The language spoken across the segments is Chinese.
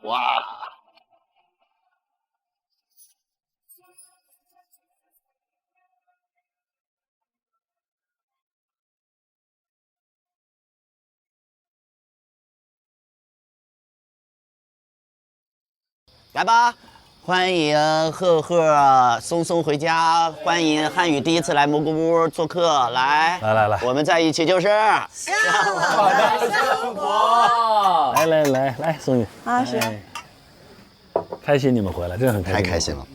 哇！来吧，欢迎赫赫、松松回家，欢迎汉语第一次来蘑菇屋做客，来，我们在一起就是向往的生活。来，松雨啊，是。开心你们回来，真的很开心，太开心了。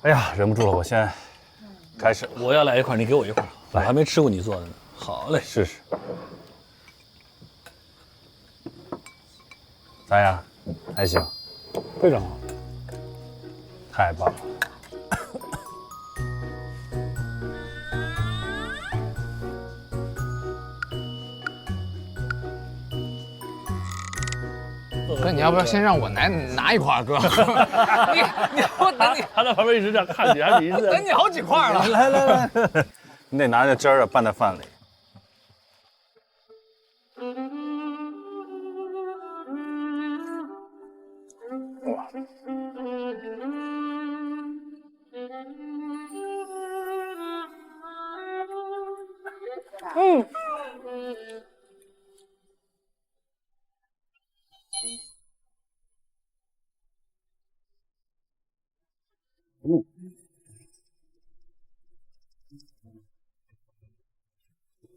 哎呀，忍不住了，我先开始，我要来一块，你给我一块，我还没吃过你做的呢。好嘞，试试。咋样？还行，非常好，太棒了。哥，你要不要先让我拿一块，哥？我等你，他在旁边一直这样看你，还你一直等你好几块了。来，你得拿着汁儿拌在饭里。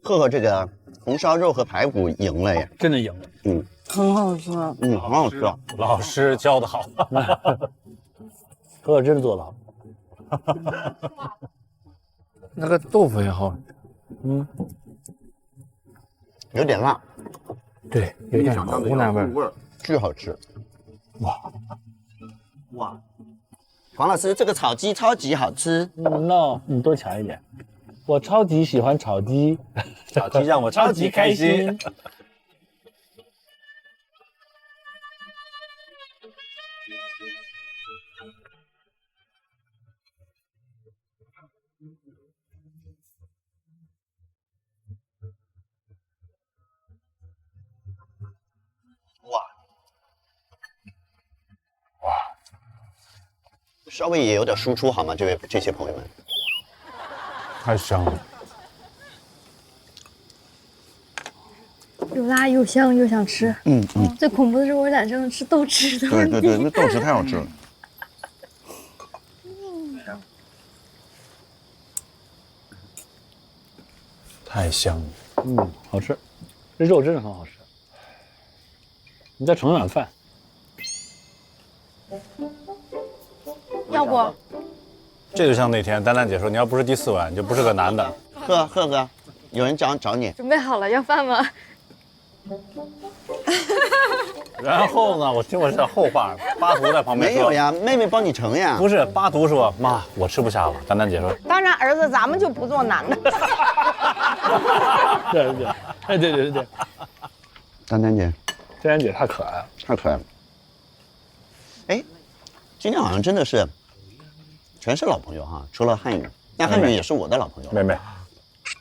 赫赫这个红烧肉和排骨赢了耶，真的赢了。很好吃。很好吃。老师教的好，哥真的做的好。那个豆腐也好，有点辣，对，有点湖南味儿，巨好吃。哇！黄老师，这个炒鸡超级好吃。那你多抢一点。我超级喜欢炒鸡，炒鸡让我超级开心。稍微也有点输出好吗？这些朋友们，太香了。又辣又香又想吃。最恐怖的是我俩真的吃豆豉的问题。对，那豆豉太好吃了。太香了，好吃，这肉真的很好吃。你再盛一碗饭，要不？这就像那天丹丹姐说，你要不是第4碗，你就不是个男的。赫赫，有人找你。准备好了，要饭吗？然后呢，我听我这后话，巴图在旁边说没有呀，妹妹帮你盛呀。不是，巴图说妈，我吃不下了。丹丹姐说，当然，儿子咱们就不做男的。对。丹丹姐太可爱了，太可爱了。哎，今天好像真的是全是老朋友哈，除了汉语，但汉语也是我的老朋友。妹妹，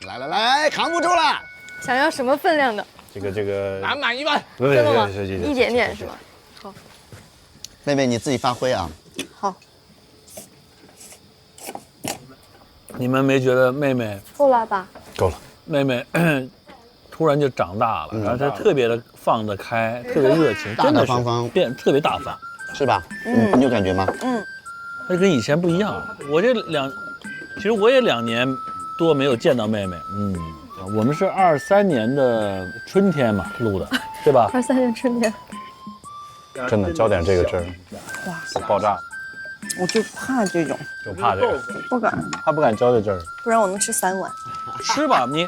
来，扛不住了。想要什么分量的？这个满一碗。真的吗？一点点是吧？好，妹妹你自己发挥啊。好。你们没觉得妹妹够了吧？够了？妹妹突然就长大了，然后她特别的放得开，特别热情，大大方方，变特别大方，是吧？你有感觉吗？她跟以前不一样了。其实我也2年多没有见到妹妹。我们是23年的春天嘛录的，对吧23年春天。真的浇点这个汁儿，哇，爆炸！我就怕这种，就怕这个，不敢，他不敢浇这汁儿，不然我能吃3碗。吃吧你。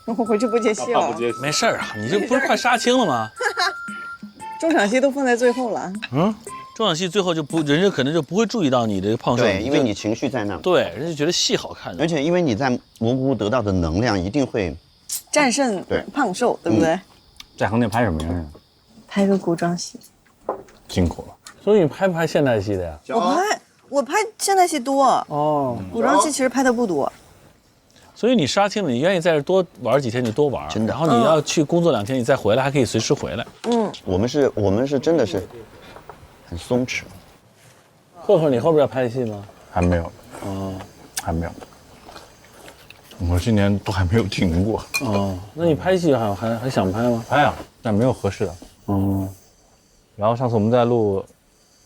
我回去不接戏了。没事儿啊，你这不是快杀青了吗？中场戏都放在最后了。中场戏最后人家可能就不会注意到你的胖瘦。对，因为你情绪在那。对，人家觉得戏好看。而且因为你在蘑菇得到的能量一定会战胜胖瘦，对不对？在横店拍什么呀？拍个古装戏。辛苦了。所以你拍不拍现代戏的呀？我拍现代戏多哦，古装戏其实拍的不多。所以你杀青了，你愿意在这多玩几天就多玩，真的。然后你要去工作2天，你再回来还可以随时回来。我们是真的是很松弛。赫赫，你后边要拍戏吗？还没有。还没有。我今年都还没有停过。那你拍戏还想拍吗？拍啊，但没有合适的。然后上次我们在录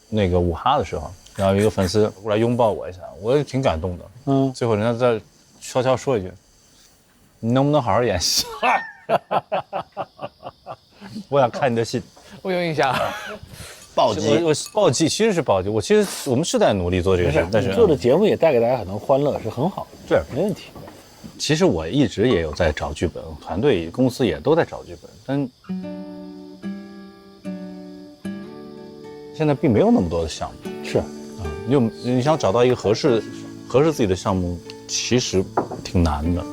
那个5哈的时候，然后有一个粉丝过来拥抱我一下，我也挺感动的。最后人家再悄悄说一句：“你能不能好好演戏？”我想看你的戏。我有印象。暴击，我暴击其实是暴击。我们是在努力做这个事，但是做的节目也带给大家很多欢乐，是很好的。对，没问题。其实我一直也有在找剧本，团队公司也都在找剧本，但现在并没有那么多的项目。是，你想找到一个合适自己的项目，其实挺难的。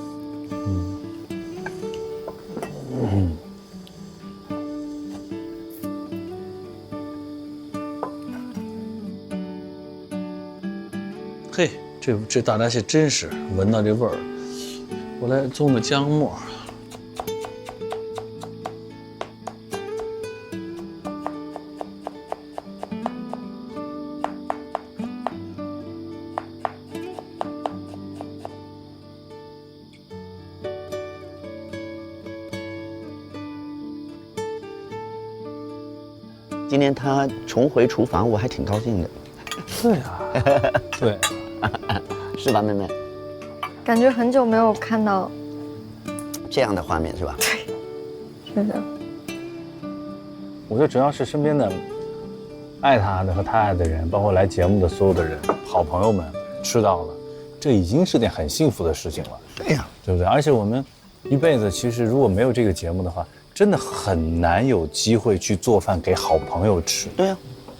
嘿，这大闸蟹真是闻到这味儿，我来棕的姜末。今天他重回厨房，我还挺高兴的。对啊，对，是吧，妹妹？感觉很久没有看到这样的画面是吧？是的。我觉得只要是身边的爱他的和他爱的人，包括来节目的所有的人、好朋友们吃到了，这已经是件很幸福的事情了。对呀，对不对？而且我们一辈子其实如果没有这个节目的话，真的很难有机会去做饭给好朋友吃。对呀，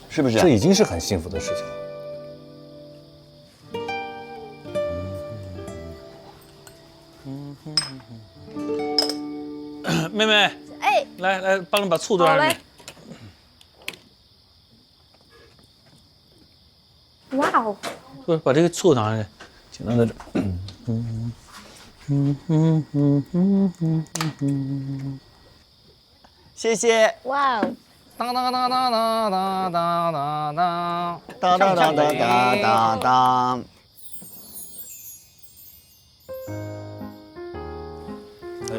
是不是？这已经是很幸福的事情了。妹妹，哎，来，帮你把醋端上去。哇哦！不是，把这个醋拿上去，简单的这。谢谢。哇哦！当当当当当当当当当当当当当当当。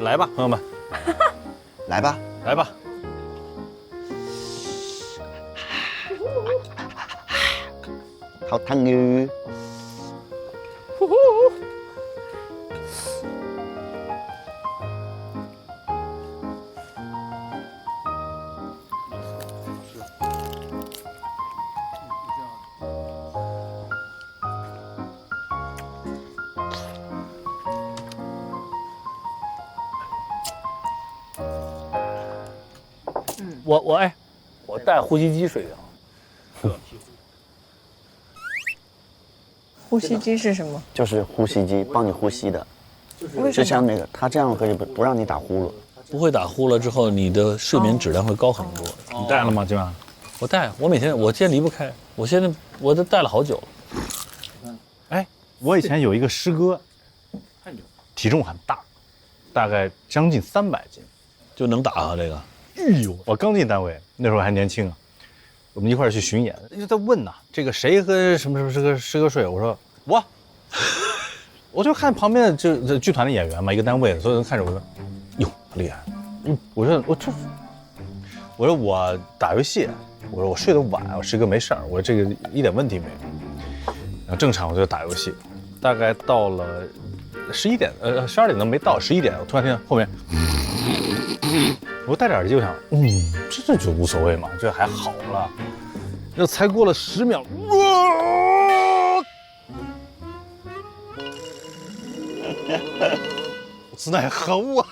来吧，朋友们，来吧，来吧。好烫哟！我带呼吸机睡觉。呼吸机是什么？就是呼吸机，帮你呼吸的，就像那个，它这样可以不让你打呼噜。不会打呼了之后，你的睡眠质量会高很多。你带了吗，今晚？我带，我现在离不开，我都带了好久了。哎，我以前有一个师哥，体重很大，大概将近300斤，就能打啊这个。哎呦，我刚进单位那时候还年轻啊，我们一块儿去巡演，就在问呐，这个谁和什么师哥睡？我说我就看旁边的这剧团的演员嘛，一个单位的，所有人看着我说，哟，厉害。我说我打游戏，我说我睡得晚，我师哥没事儿，我说这个一点问题没有。然后正常我就打游戏，大概到了11点，12点都没到，11点，我突然听见后面。我戴着耳机，我想，这就无所谓嘛，这还好了。那才过了10秒，此乃何物啊？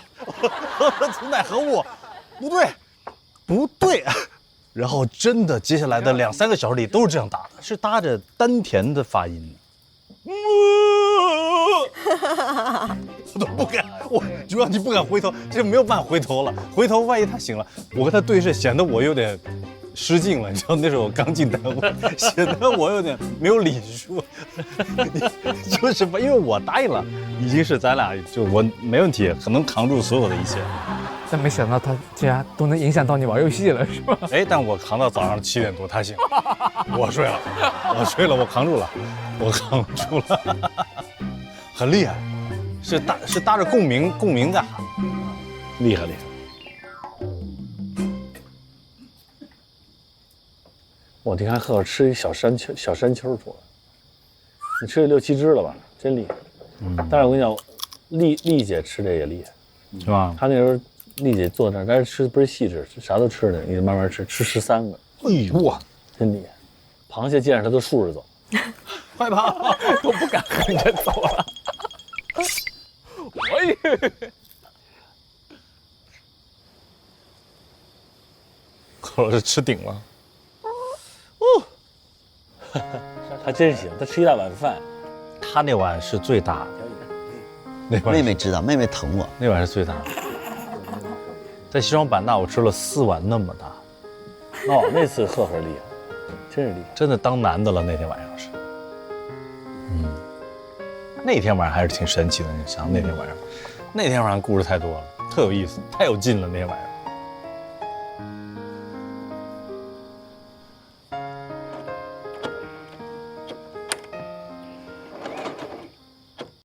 此乃何物？不对。然后真的，接下来的2-3个小时里都是这样打的，是搭着丹田的发音的。我都不敢，主要你不敢回头，这没有办法回头了。回头万一他醒了，我跟他对视，显得我有点失敬了，你知道那时候我刚进单位，显得我有点没有礼数，就是因为我答应了，已经是咱俩就我没问题，可能扛住所有的一切。但没想到他竟然都能影响到你玩游戏了，是吧？哎，但我扛到早上7点多，他醒，我睡了，我扛住了，我扛住了，很厉害，是搭着共鸣在喊，厉害。我你看贺贺吃一小山丘出来，你吃了6、7只了吧？真厉害。但是我跟你讲，丽姐吃这也厉害，是吧？她那时候丽姐坐那儿，但是吃不是细致，啥都吃的，你慢慢吃13个。哎呦哇，真厉害！螃蟹见着它都竖着走，快跑，都不敢横着走了。我也。可是吃顶了。他真行，他吃一大碗饭，他那碗是最大的，那碗妹妹知道，妹妹疼我。那碗是最大的。在西双版纳，我吃了4碗那么大。哦，那次贺贺厉害，真是厉害，真的当男的了。那天晚上是，那天晚上还是挺神奇的。你想那天晚上故事太多了，特有意思，太有劲了。那天晚上。